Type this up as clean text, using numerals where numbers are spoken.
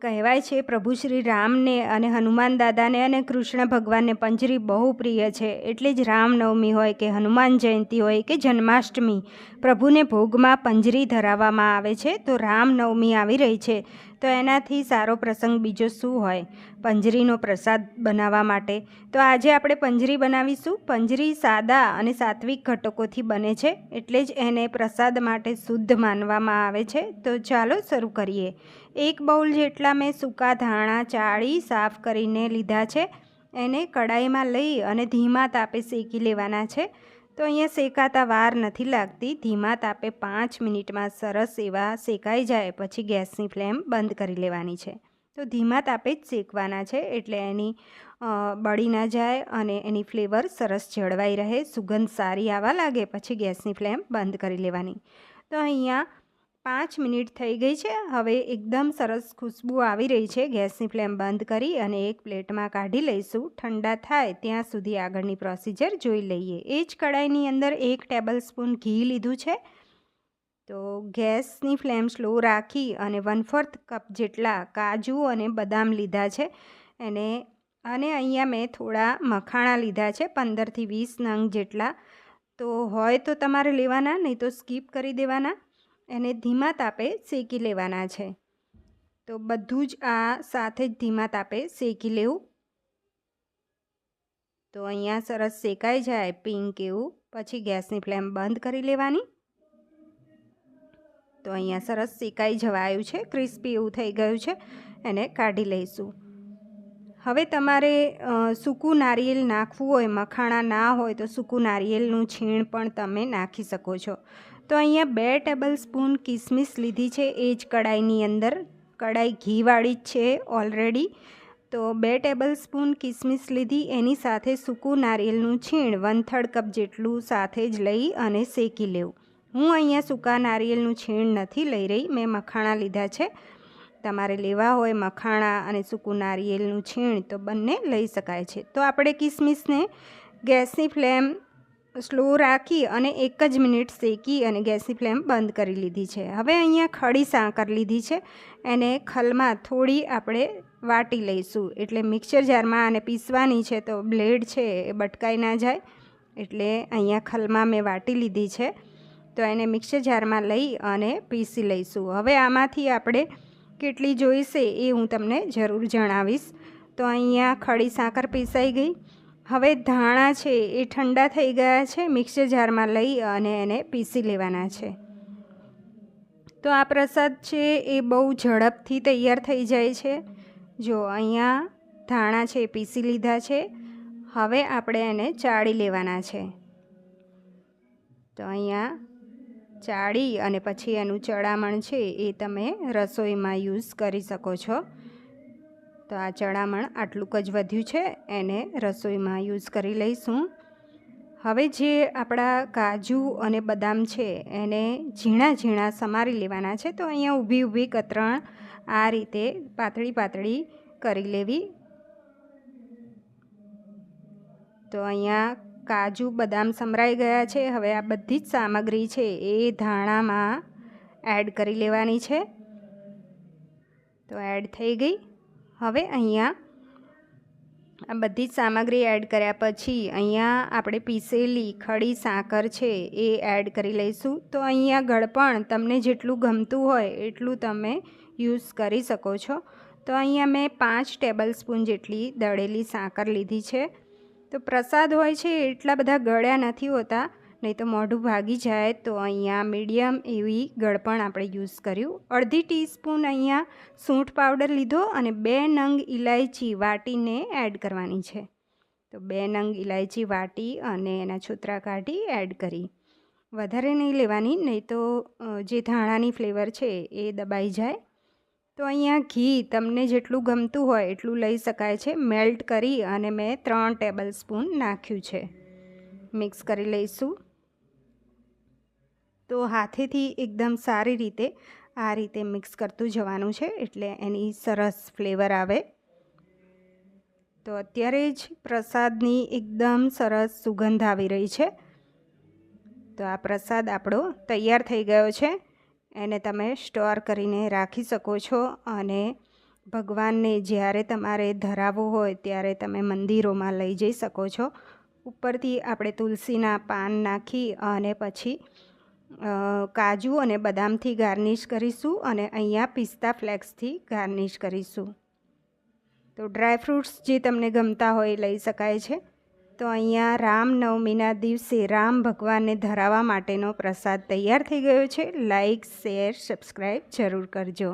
કહેવાય છે પ્રભુ શ્રી રામને અને હનુમાન દાદાને અને કૃષ્ણ ભગવાનને પંજરી બહુ પ્રિય છે. એટલે જ રામનવમી હોય કે હનુમાન જયંતિ હોય કે જન્માષ્ટમી, પ્રભુને ભોગમાં પંજરી ધરાવવામાં આવે છે. તો રામનવમી આવી રહી છે, તો એનાથી સારો પ્રસંગ બીજો શું હોય પંજરીનો પ્રસાદ બનાવવા માટે. તો આજે આપણે પંજરી બનાવીશું. પંજરી સાદા અને સાત્વિક ઘટકોથી બને છે, એટલે જ એને પ્રસાદ માટે શુદ્ધ માનવામાં આવે છે. તો ચાલો શરૂ કરીએ. 1 બાઉલ જેટલા મેં સૂકા ધાણા ચાળી સાફ કરીને લીધા છે. એને કડાઈમાં લઈ અને ધીમા તાપે શેકી લેવાના છે. તો અહીંયા શેકાતા વાર નથી લાગતી. ધીમા તાપે 5 મિનિટમાં સરસ એવા શેકાઈ જાય પછી ગેસની ફ્લેમ બંધ કરી લેવાની છે. તો ધીમા તાપે જ શેકવાના છે, એટલે એની બળી ના જાય અને એની ફ્લેવર સરસ જળવાઈ રહે. સુગંધ સારી આવવા લાગે પછી ગેસની ફ્લેમ બંધ કરી લેવાની. તો અહીંયા 5 મિનિટ થઈ ગઈ છે. હવે એકદમ સરસ ખુશ્બુ આવી રહી છે. ગેસની ફ્લેમ બંધ કરી અને એક પ્લેટમાં કાઢી લઈશું. ઠંડા થાય ત્યાં સુધી આગળની પ્રોસિજર જોઈ લઈએ. એ જ કડાઈની અંદર 1 ટેબલસ્પૂન ઘી લીધું છે. તો ગેસની ફ્લેમ સ્લો રાખી અને 1/4 કપ જેટલા કાજુ અને બદામ લીધા છે. અને અહીંયા મેં થોડા મખાણા લીધા છે, 15થી 20 નંગ જેટલા. તો હોય તો તમારે લેવાના, નહીં તો સ્કીપ કરી દેવાના. એને ધીમા તાપે શેકી લેવાના છે. તો બધું જ આ સાથે જ ધીમા તાપે શેકી લેવું. તો અહીંયા સરસ શેકાઈ જાય પિંક એવું પછી ગેસની ફ્લેમ બંધ કરી લેવાની. તો અહીંયા સરસ શેકાઈ જવાયું છે, ક્રિસ્પી એવું થઈ ગયું છે. એને કાઢી લઈશું. હવે તમારે સૂકું નારિયેળ નાખવું હોય, મખાણા ના હોય તો સૂકું નારિયેળનું છીણ પણ તમે નાખી શકો છો. તો અહીંયા 2 ટેબલસ્પૂન કિસમિસ લીધી છે. એ જ કડાઈની અંદર, કડાઈ ઘીવાળી જ છે ઓલરેડી. તો 2 ટેબલસ્પૂન કિસમિસ લીધી. એની સાથે સૂકું નારિયેળનું છીણ 1/3 કપ જેટલું સાથે જ લઈ અને શેકી લેવું. હું અહીંયા સૂકા નારિયેળનું છીણ નથી લઈ રહી, મેં મખાણા લીધા છે. તમારે લેવા હોય મખાણા અને સૂકું નારિયેળનું છીણ તો બંને લઈ શકાય છે. તો આપણે કિસમિસને ગેસની ફ્લેમ સ્લો રાખી અને 1 જ મિનિટ શેકી અને ગેસની ફ્લેમ બંધ કરી લીધી છે. હવે અહીંયા ખડી સાકર લીધી છે. એને ખલમાં થોડી આપણે વાટી લઈશું. એટલે મિક્સર જારમાં આને પીસવાની છે, તો બ્લેડ છે એ બટકાઈ ના જાય. એટલે અહીંયા ખલમાં મેં વાટી લીધી છે. તો એને મિક્સર જારમાં લઈ અને પીસી લઈશું. હવે આમાંથી આપણે કેટલી જોઈશે એ હું તમને જરૂર જણાવીશ. તો અહીંયા ખડી સાકર પીસાઈ ગઈ. હવે ધાણા છે એ ઠંડા થઈ ગયા છે. મિક્સર જારમાં લઈ અને એને પીસી લેવાના છે. તો આ પ્રસાદ છે એ બહુ ઝડપથી તૈયાર થઈ જાય છે. જો અહીંયા ધાણા છે એ પીસી લીધા છે. હવે આપણે એને ચાળી લેવાના છે. તો અહીંયા ચાળી અને પછી એનું ચડામણ છે એ તમે રસોઈમાં યુઝ કરી શકો છો. તો આ ચડામણ આટલું જ વધ્યું છે, એને રસોઈમાં યુઝ કરી લઈશું. હવે જે આપણા કાજુ અને બદામ છે એને ઝીણા ઝીણા સમારી લેવાના છે. તો અહીંયા ઊભી ઊભી કતરણ આ રીતે પાતળી પાતળી કરી લેવી. તો અહીંયા કાજુ બદામ સમરાઈ ગયા છે. હવે આ બધી જ સામગ્રી છે એ ધાણામાં એડ કરી લેવાની છે. તો એડ થઈ ગઈ. હવે અહીંયા આ બધી જ સામગ્રી એડ કર્યા પછી અહીંયા આપણે પીસેલી ખડી સાકર છે એ એડ કરી લઈશું. તો અહીંયા ગળપણ તમને જેટલું ગમતું હોય એટલું તમે યુઝ કરી શકો છો. તો અહીંયા મેં 5 ટેબલસ્પૂન જેટલી દળેલી સાકર લીધી છે. તો પ્રસાદ હોય છે એટલા બધા ગળ્યા નથી હોતા, નહીં તો મોઢું ભાગી જાય. તો અહીંયા મીડિયમ એવી ગળપણ આપણે યુઝ કર્યું. 1/2 ટીસ્પૂન અહીંયા સૂંઠ પાવડર લીધો અને 2 નંગ ઇલાયચી વાટીને એડ કરવાની છે. તો 2 નંગ ઇલાયચી વાટી અને એના છોતરા કાઢી એડ કરી. વધારે નહીં લેવાની, નહીં તો જે ધાણાની ફ્લેવર છે એ દબાઈ જાય. તો અહીંયા ઘી તમને જેટલું ગમતું હોય એટલું લઈ શકાય છે. મેલ્ટ કરી અને મેં 3 ટેબલસ્પૂન નાખ્યું છે. મિક્સ કરી લઈશું. તો હાથેથી એકદમ સારી રીતે આ રીતે મિક્સ કરતું જવાનું છે, એટલે એની સરસ ફ્લેવર આવે. તો અત્યારે જ પ્રસાદની એકદમ સરસ સુગંધ આવી રહી છે. તો આ પ્રસાદ આપણો તૈયાર થઈ ગયો છે. એને તમે સ્ટોર કરીને રાખી શકો છો અને ભગવાનને જ્યારે તમારે ધરાવવો હોય ત્યારે તમે મંદિરોમાં લઈ જઈ શકો છો. ઉપરથી આપણે તુલસીના પાન નાખી અને પછી કાજુ અને બદામથી ગાર્નિશ કરીશું અને અહીંયા પિસ્તા ફ્લેક્સથી ગાર્નિશ કરીશું. તો ડ્રાયફ્રૂટ્સ જે તમને ગમતા હોય એ લઈ શકાય છે. તો અહીંયા રામનવમીના દિવસે રામ ભગવાનને ધરાવવા માટેનો પ્રસાદ તૈયાર થઈ ગયો છે. લાઈક, શેર, સબસ્ક્રાઈબ જરૂર કરજો.